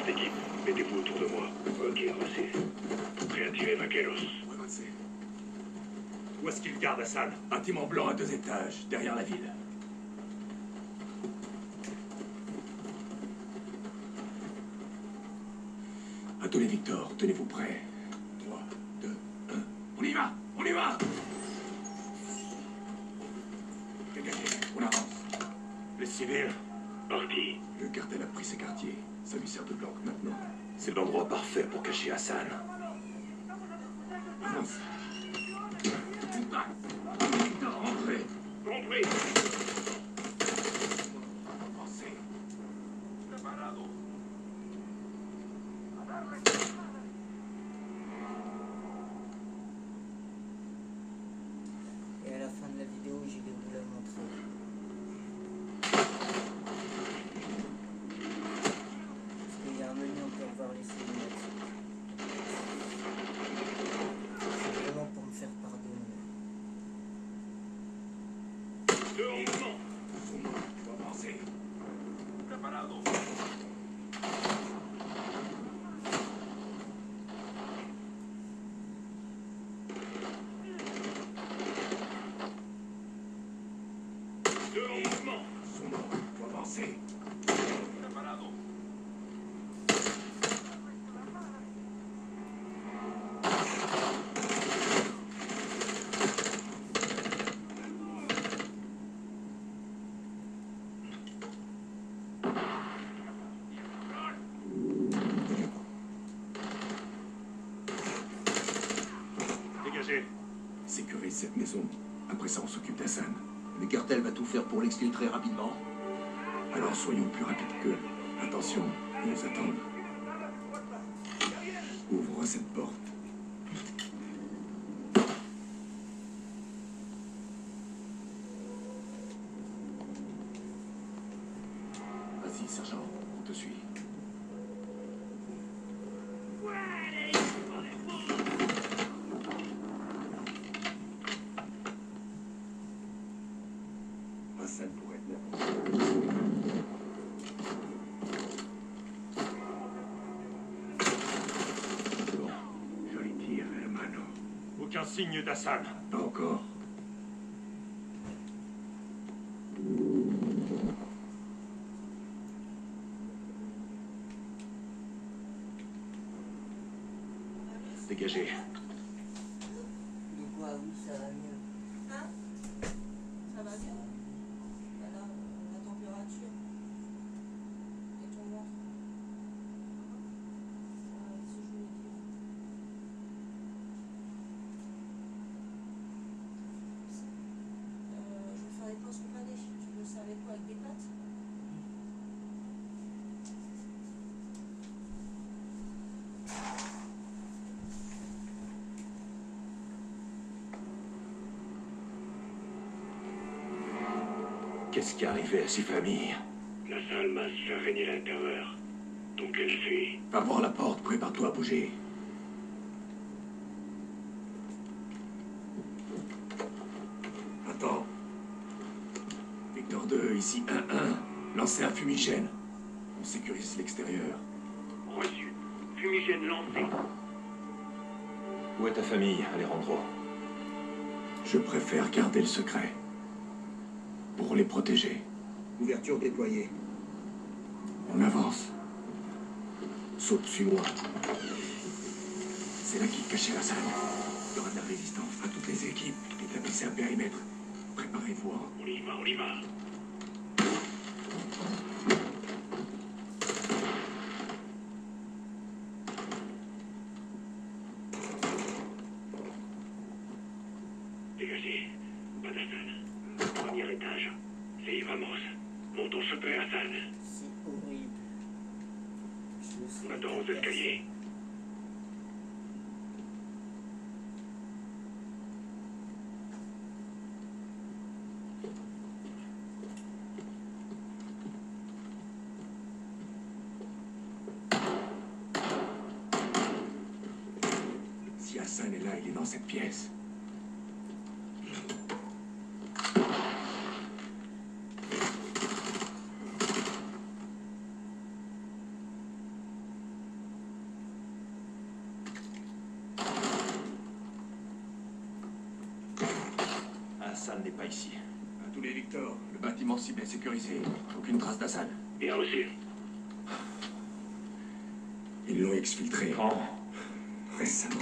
Toute équipe, mettez-vous autour de moi. Ok, avancez. Prêt à tirer, vaqueros. Avancez. Où est-ce qu'il garde Hassan? Bâtiment blanc à 2 étages, derrière la ville. Attelez Victor, tenez-vous prêts. 3, 2, 1. On y va! On y va! Dégagez, on avance. Les civils? Parti. Le cartel a pris ses quartiers. Ça lui sert de bloc maintenant. C'est l'endroit parfait pour cacher Hassan. Avance. Contact. Victor, entrez. Compris. Avancez. Et à la fin de la vidéo, je vais vous la montrer. Parce qu'il y a un menu, on peut revoir les cinématiques. C'est vraiment pour me faire pardonner. Deux en mouvement. Faut avancer. Deux en mouvement. Sont morts. Faut avancer. Dégagez. Sécurise cette maison. Après ça, on s'occupe d'Hassan. Le cartel va tout faire pour l'exfiltrer rapidement. Alors soyons plus rapides qu'eux. Attention, ils nous attendent. Ouvre cette porte. Vas-y, sergent, on te suit. Hassan pourrait être nerveux. Bon, joli tir, hermano. Aucun signe d'Hassan. Pas encore. Dégagez. De quoi? Oui, ça va mieux. Hein? Ça va bien? Voilà, la température. Et ton ventre. Si je voulais dire. Je vais faire des pauses coupanées. Tu veux ça avec quoi? Avec des pâtes? Qu'est-ce qui est arrivé à ces familles? La sale masse fait régner la terreur. Donc elle fait. Va voir la porte, prépare-toi à bouger. Attends. Victor 2, ici 1-1. Lancez un fumigène. On sécurise l'extérieur. Reçu. Fumigène lancé. Où est ta famille, Alejandro? Je préfère garder le secret. Pour les protéger. Ouverture déployée. On avance. Saute, suis-moi. C'est là qu'il cachait la salle. Il y aura de la résistance à toutes les équipes. Établissez un périmètre. Préparez-vous. On y va, on y va. Dégagez. Pas d'Hassan. Premier étage. C'est vamos. Montons ce peu, Hassan. C'est horrible. Je le sais. Attends aux escaliers. Si Hassan est là, il est dans cette pièce. Hassan n'est pas ici. À tous les Victor, le bâtiment cible est sécurisé. Aucune trace d'Hassan. Bien reçu. Ils l'ont exfiltré. Quand? Récemment.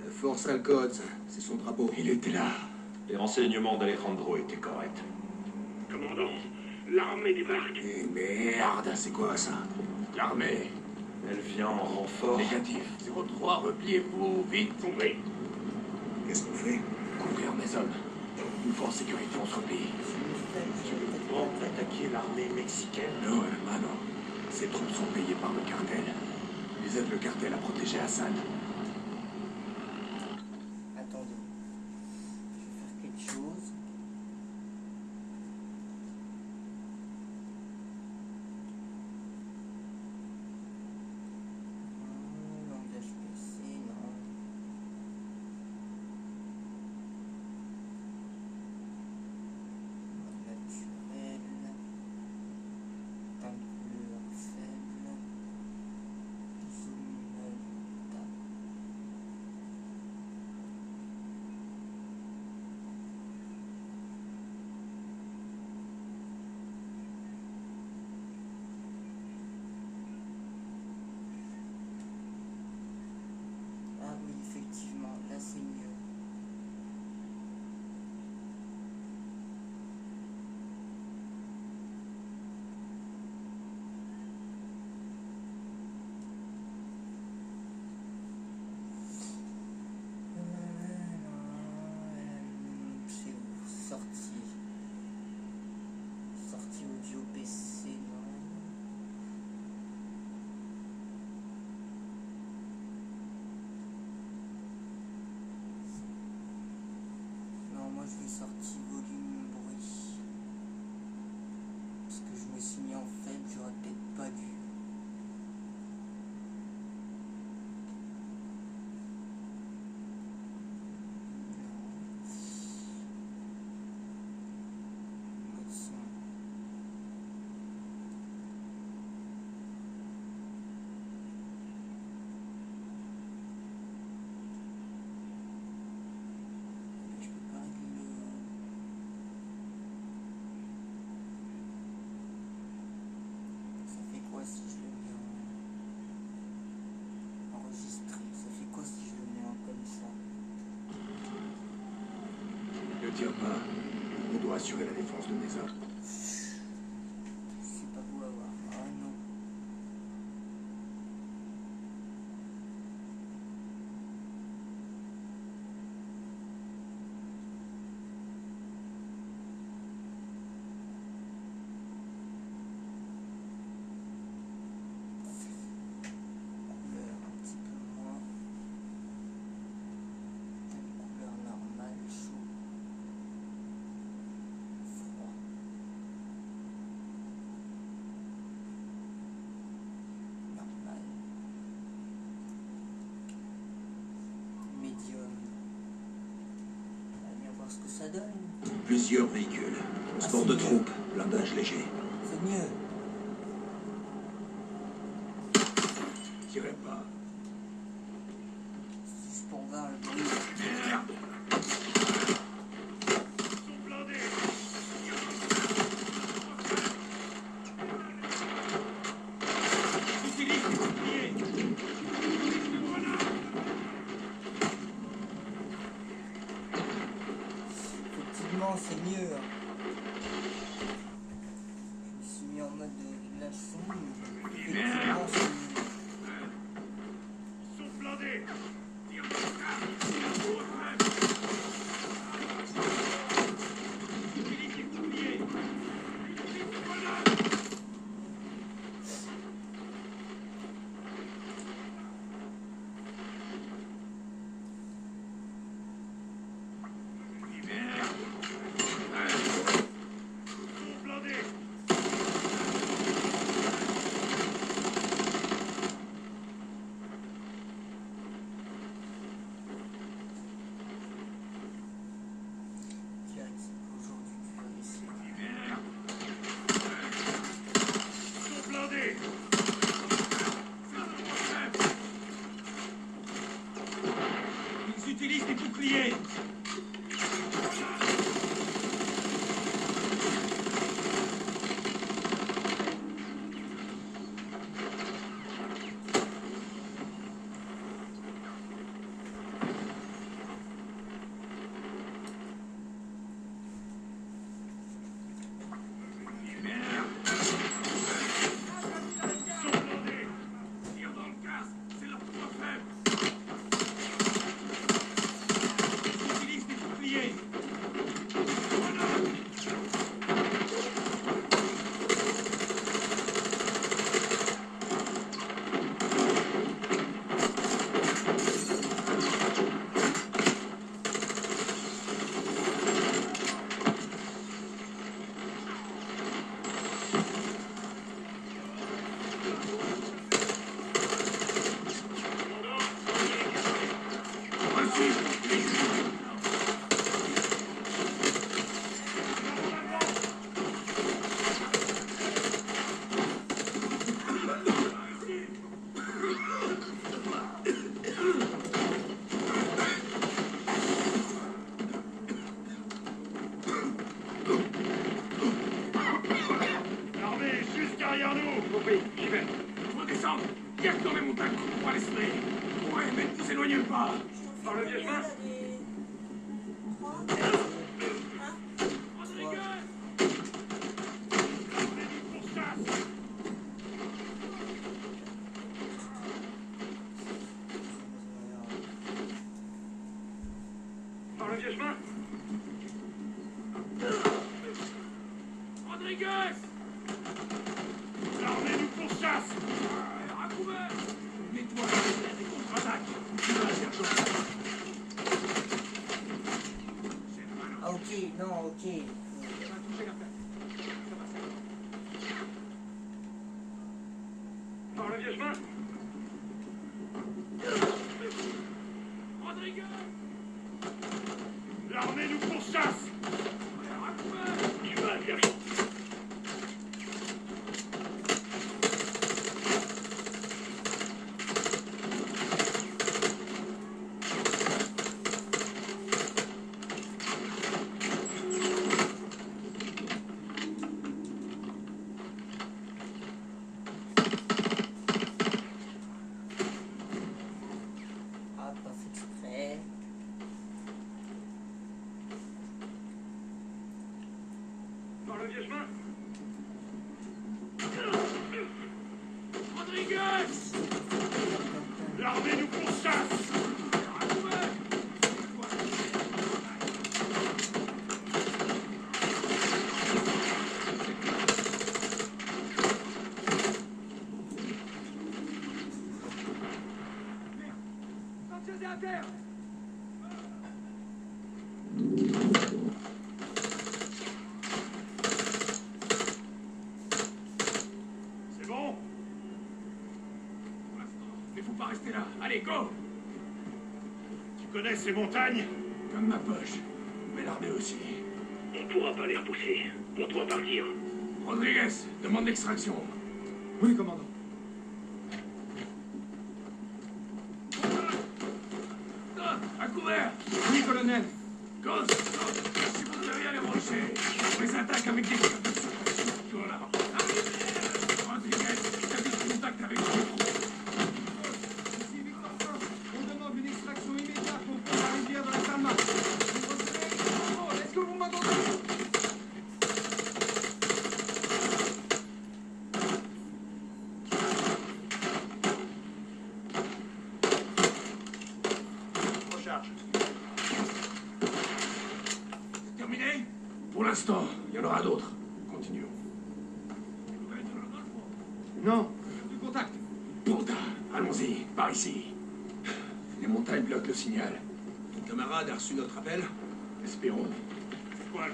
La force a le code, ça. C'est son drapeau. Il était là. Les renseignements d'Alejandro étaient corrects. Commandant, l'armée débarque. Eh merde, c'est quoi ça? L'armée. Elle vient en renfort. Négatif. 03, repliez-vous, vite. Compris. Qu'est-ce qu'on fait? Couvrir mes hommes. Une fois en sécurité, on se replie. Tu comptes attaquer l'armée mexicaine? Non, hermano. Ces troupes sont payées par le cartel. Ils aident le cartel à protéger Hassan. Attendez. Je vais faire quelque chose. Langage PC, non. Naturel. Teinte couleur faible. Zoom tap. Ah oui, effectivement, là c'est mieux. C'est où? Sortie. Sortie audio PC, non. Non, moi je vais sortir volume bruit. Parce que je me suis mis en faible, j'aurais peut-être pas dû. Mode son. Je peux pas régler le... Ça fait quoi si je le mets en enregistré? Ça fait quoi si je le mets en comme ça? Ne tire pas. On doit assurer la défense de mes hommes. C'est pas beau à voir. Ah non. Couleur un petit peu moins. Une couleur normale, chaud. Froid. Normal. Medium. On va bien voir ce que ça donne. Plusieurs véhicules. Transport de troupes. Blindage léger. C'est mieux. Tirez pas. C'est juste pour voir le bruit. Effectivement, c'est mieux. Je me suis mis en mode de réglage son. Effectivement, c'est mieux. Sont blindés. Sont blindés. Direct, aujourd'hui, tu vas essayer. Sont blindés. Ils utilisent des boucliers. fait. Faut descendre. Il y a que dans les montagnes qu'on pourra l'esprit. Ouais, mais ne vous éloignez pas. Par le vieux chemin. Rodriguez! Par le vieux chemin. Rodriguez! L'armée nous pourchasse! À couvert! Nettoie les contre-attaques! Tu vas la chercher! Ah ok, non, ok. Par le vieux chemin. Rodriguez! L'armée nous pourchasse! À couvert! Tu vas la chercher. Ah, pas fait exprès. Par le vieux chemin. Rodriguez! L'armée nous pourchasse! À couvert! C'est bon? Pour l'instant, mais faut pas rester là. Allez, go! Tu connais ces montagnes? Comme ma poche. Mais l'armée aussi. On pourra pas les repousser. On doit partir. Rodriguez, demande l'extraction. Oui, commandant. À couvert! Oui, colonel. Ghost, si vous devez aller brancher, on les attaque avec des tirs de suppression. Voilà. Arrivez! Rodriguez, établis contact avec le Ici Victor 1. On demande une extraction immédiate au fond de la rivière de la Salma. Vous recevez? Oh, est-ce que vous m'entendez? recharge. Terminé? Pour l'instant, il y en aura d'autres. Continuons. Non, du contact. Ponta, allons-y, par ici. Les montagnes bloquent le signal. Ton camarade a reçu notre appel? Espérons. Quoi?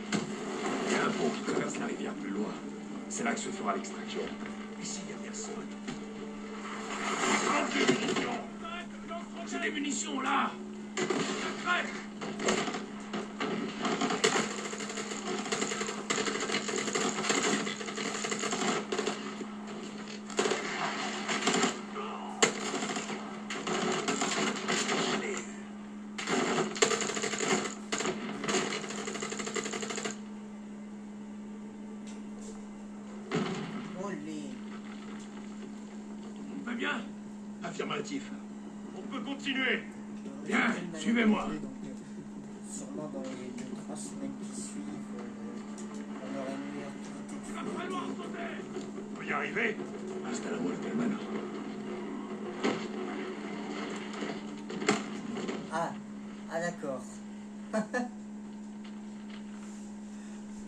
Il y a un pont qui traverse la rivière plus loin. C'est là que se fera l'extraction. Ici, il n'y a personne. Lance des munitions. J'ai des munitions là! Prêt! Olé. On va bien? Affirmatif. On peut continuer. Bien, suivez-moi. Sûrement dans les 2-3 semaines qui suivent, on aurait une meilleure activité. Après loin, sautez! On peut y arriver. Hasta la muerte, hermano. Ah d'accord.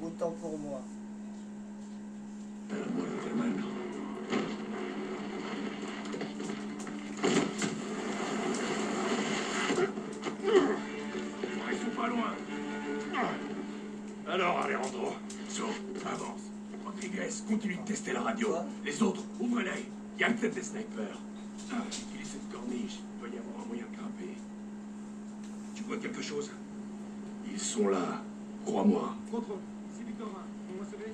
Autant pour moi. Hasta la muerte, hermano. Ils sont pas loin. Alors, Alejandro. Sauf, avance. Rodriguez, continue de tester la radio. Les autres, ouvrez-les. Il y a peut-être des snipers. Utilise cette corniche. Il doit y avoir un moyen de grimper. Tu vois quelque chose? Ils sont là. Crois-moi. Contrôle. Ici Victor 1. Vous recevez?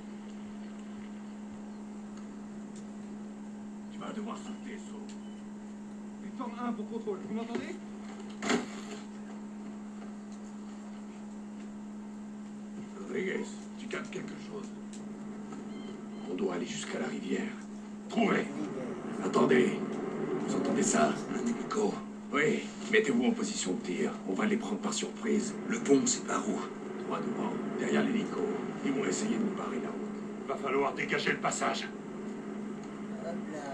Tu vas devoir sauter, sauf. Victor 1 pour contrôle. Vous m'entendez? Rodriguez, tu captes quelque chose? On doit aller jusqu'à la rivière. Trouvez! Oui, Attendez. Vous entendez ça? Un hélico. Oui, mettez-vous en position de tir. On va les prendre par surprise. Le pont, c'est par où? Droit devant, derrière l'hélico. Ils vont essayer de nous barrer la route. Va falloir dégager le passage. Hop là.